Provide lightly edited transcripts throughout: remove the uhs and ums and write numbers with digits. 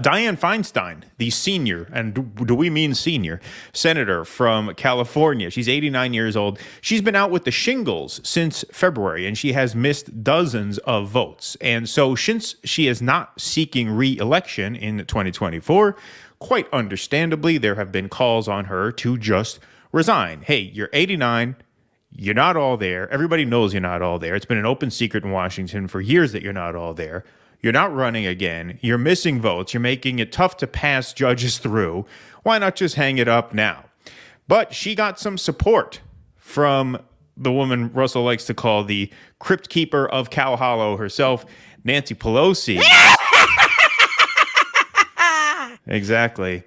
Dianne Feinstein, the senior, and do we mean senior, senator from California. She's 89 years old. She's been out with the shingles since February, and she has missed dozens of votes. And so since she is not seeking re-election in 2024, quite understandably, there have been calls on her to just resign. Hey, you're 89. You're not all there. Everybody knows you're not all there. It's been an open secret in Washington for years that you're not all there. You're not running again. You're missing votes. You're making it tough to pass judges through. Why not just hang it up now? But she got some support from the woman Russell likes to call the crypt keeper of Cow Hollow herself, Nancy Pelosi. Exactly.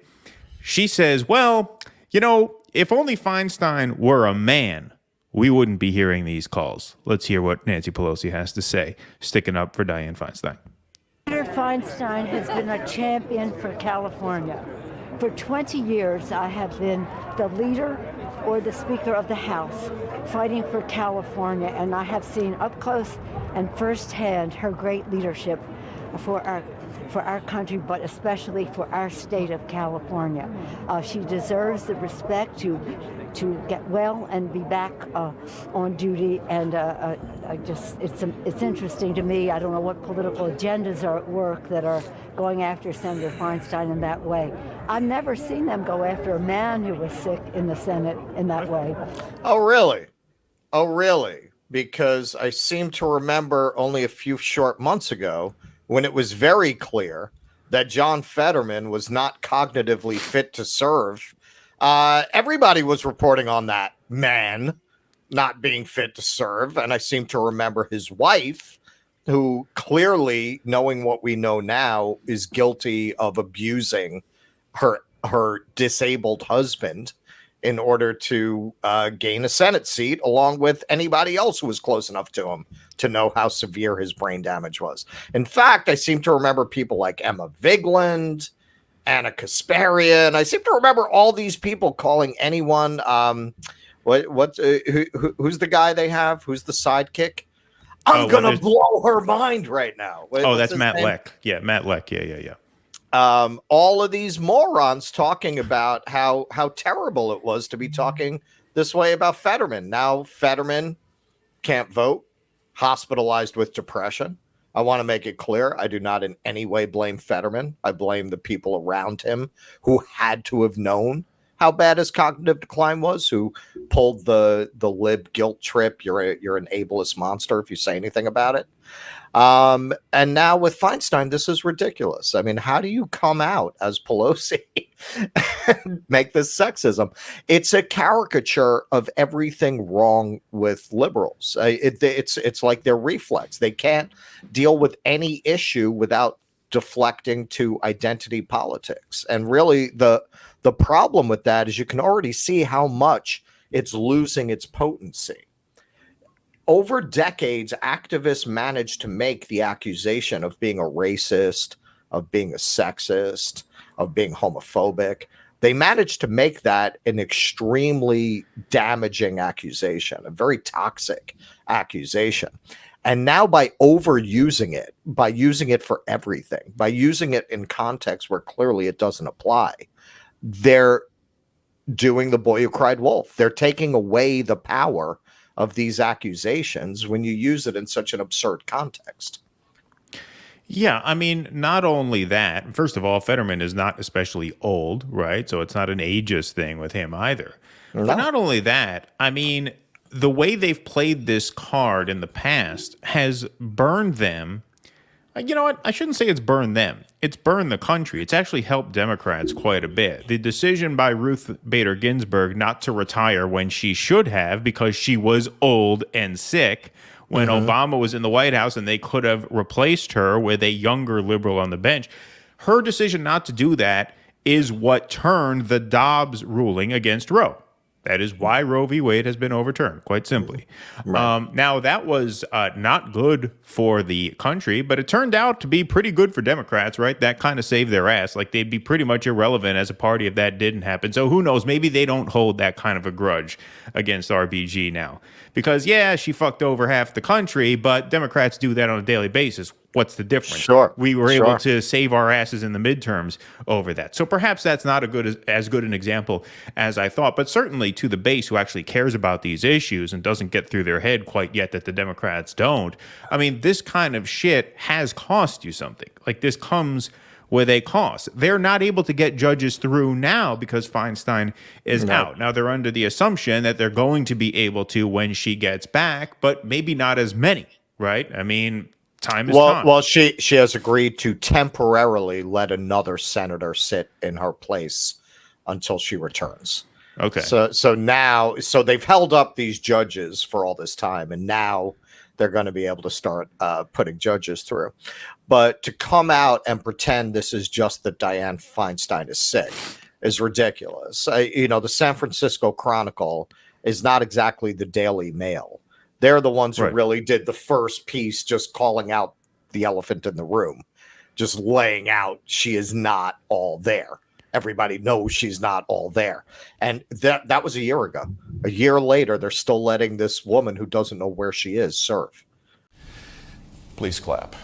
She says, well, you know, if only Feinstein were a man, we wouldn't be hearing these calls. Let's hear what Nancy Pelosi has to say, sticking up for Dianne Feinstein. Senator Feinstein has been a champion for California. For 20 years, I have been the leader or the Speaker of the House fighting for California, and I have seen up close and firsthand her great leadership for our country, but especially for our state of California. She deserves the respect to get well and be back on duty. And it's interesting to me. I don't know what political agendas are at work that are going after Senator Feinstein in that way. I've never seen them go after a man who was sick in the Senate in that way. Oh, really? Oh, really? Because I seem to remember only a few short months ago when it was very clear that John Fetterman was not cognitively fit to serve. Everybody was reporting on that man not being fit to serve. And I seem to remember his wife, who clearly, knowing what we know now, is guilty of abusing her disabled husband in order to gain a Senate seat, along with anybody else who was close enough to him to know how severe his brain damage was. In fact, I seem to remember people like Emma Vigland, Anna Kasparian. I seem to remember all these people calling anyone. Who's the guy they have? Who's the sidekick? I'm gonna blow her mind right now. That's Matt Leck. Yeah, Matt Leck. Yeah. All of these morons talking about how terrible it was to be talking this way about Fetterman. Now Fetterman can't vote, hospitalized with depression. I want to make it clear, I do not in any way blame Fetterman. I blame the people around him who had to have known how bad his cognitive decline was, who pulled the lib guilt trip. You're an ableist monster if you say anything about it. And now with Feinstein, this is ridiculous. I mean, how do you come out as Pelosi and make this sexism? It's a caricature of everything wrong with liberals. It's like their reflex. They can't deal with any issue without deflecting to identity politics. And really, the problem with that is you can already see how much it's losing its potency. Over decades, activists managed to make the accusation of being a racist, of being a sexist, of being homophobic. They managed to make that an extremely damaging accusation, a very toxic accusation. And now by overusing it, by using it for everything, by using it in context where clearly it doesn't apply, they're doing the boy who cried wolf. They're taking away the power of these accusations when you use it in such an absurd context. Yeah, I mean, not only that, first of all, Fetterman is not especially old, right? So it's not an ageist thing with him either. No. But not only that, I mean, the way they've played this card in the past has burned them. You know what? I shouldn't say it's burned them. It's burned the country. It's actually helped Democrats quite a bit. The decision by Ruth Bader Ginsburg not to retire when she should have because she was old and sick when Obama was in the White House and they could have replaced her with a younger liberal on the bench. Her decision not to do that is what turned the Dobbs ruling against Roe. That is why Roe v. Wade has been overturned, quite simply. Right. Now, that was not good for the country, but it turned out to be pretty good for Democrats, right? That kind of saved their ass. Like, they'd be pretty much irrelevant as a party if that didn't happen. So who knows? Maybe they don't hold that kind of a grudge against RBG now. Because, yeah, she fucked over half the country, but Democrats do that on a daily basis. What's the difference? Sure. We were Sure. able to save our asses in the midterms over that. So perhaps that's not as good an example as I thought, but certainly to the base who actually cares about these issues and doesn't get through their head quite yet that the Democrats don't. I mean, this kind of shit has cost you something. Like, this comes with a cost. They're not able to get judges through now because Feinstein is out. Now, they're under the assumption that they're going to be able to when she gets back, but maybe not as many, right? I mean, time is time. Well, she has agreed to temporarily let another senator sit in her place until she returns. Okay. So now they've held up these judges for all this time, and now they're going to be able to start putting judges through. But to come out and pretend this is just that Dianne Feinstein is sick is ridiculous. The San Francisco Chronicle is not exactly the Daily Mail. They're the ones who really did the first piece, just calling out the elephant in the room, just laying out she is not all there. Everybody knows she's not all there. And that was a year ago. A year later, they're still letting this woman who doesn't know where she is serve. Please clap.